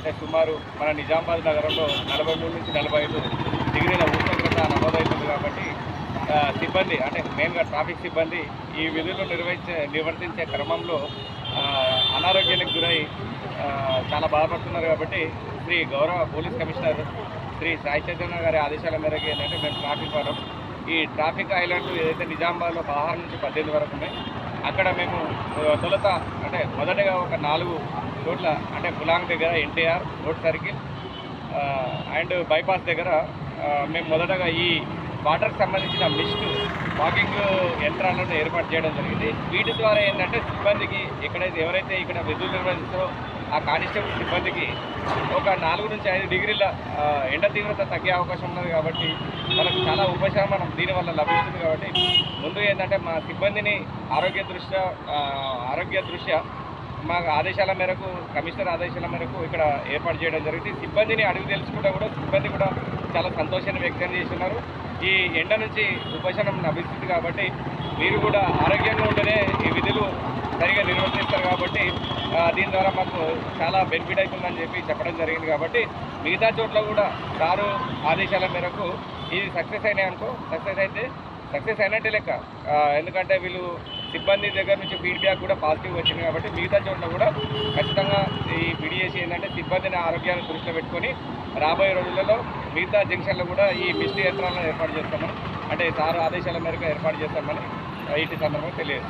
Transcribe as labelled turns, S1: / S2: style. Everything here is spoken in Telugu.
S1: అంటే సుమారు మన నిజామాబాద్ నగరంలో 43 నుంచి 45 డిగ్రీల ఉష్ణోగ్రత నమోదవుతుంది కాబట్టి సిబ్బంది అంటే మెయిన్గా ట్రాఫిక్ సిబ్బంది ఈ విధులు నిర్వర్తించే క్రమంలో అనారోగ్యానికి గురై చాలా బాధపడుతున్నారు కాబట్టి శ్రీ గౌరవ పోలీస్ కమిషనర్ శ్రీ సాయి చైతన్య గారి ఆదేశాల మేరకు ఏంటంటే మేము ట్రాఫిక్ వారం ఈ ట్రాఫిక్ ఐలాండ్ ఏదైతే నిజామాబాద్లో 16 నుంచి 18 వరకు ఉన్నాయి అక్కడ మేము తొలుత అంటే మొదటగా ఒక 4 చోట్ల అంటే పులాంగ్ దగ్గర NTR road circle and bypass దగ్గర మేము మొదటగా ఈ వాటర్కి సంబంధించిన మిస్ట్ వాకింగ్ యంత్రాలను ఏర్పాటు చేయడం జరిగింది. వీటి ద్వారా ఏంటంటే సిబ్బందికి ఎవరైతే ఇక్కడ విధులు నిర్వహిస్తారో ఆ కానిస్టేబుల్ సిబ్బందికి ఒక 4 నుంచి 5 డిగ్రీల ఎండ తీవ్రత తగ్గే అవకాశం ఉన్నది కాబట్టి మనకు చాలా ఉపశమనం దీనివల్ల లభిస్తుంది. కాబట్టి ముందు ఏంటంటే మా సిబ్బందిని ఆరోగ్య దృష్ట్యా మా ఆదేశాల మేరకు కమిషనర్ ఆదేశాల మేరకు ఇక్కడ ఏర్పాటు చేయడం జరిగింది. సిబ్బందిని అడిగి తెలుసుకుంటే కూడా సిబ్బంది కూడా చాలా సంతోషాన్ని వ్యక్తం చేస్తున్నారు. ఈ ఎండ నుంచి ఉపశమనం లభిస్తుంది కాబట్టి మీరు కూడా ఆరోగ్యంగా ఉంటేనే ఈ విధులు సరిగా నిర్వర్తిస్తారు కాబట్టి దీని ద్వారా మాకు చాలా బెనిఫిట్ అవుతుందని చెప్పడం జరిగింది. కాబట్టి మిగతా చోట్ల కూడా సారు ఆదేశాల మేరకు ఇది సక్సెస్ అయినాయి అనుకో, సక్సెస్ అయినట్టే లెక్క. ఎందుకంటే వీళ్ళు సిబ్బంది దగ్గర నుంచి ఫీడ్బ్యాక్ కూడా పాజిటివ్ వచ్చింది కాబట్టి మిగతా చోట్ల కూడా ఖచ్చితంగా ఈ పిడిఎసి ఏంటంటే సిబ్బందిని ఆరోగ్యాన్ని దృష్టిలో పెట్టుకొని రాబోయే రోజులలో మిగతా జంక్షన్లో కూడా ఈ మిస్ట్ యంత్రాలను ఏర్పాటు చేస్తామని అంటే సార్ ఆదేశాల మేరకు ఏర్పాటు చేస్తామని ఇటు సందర్భంగా తెలియదు.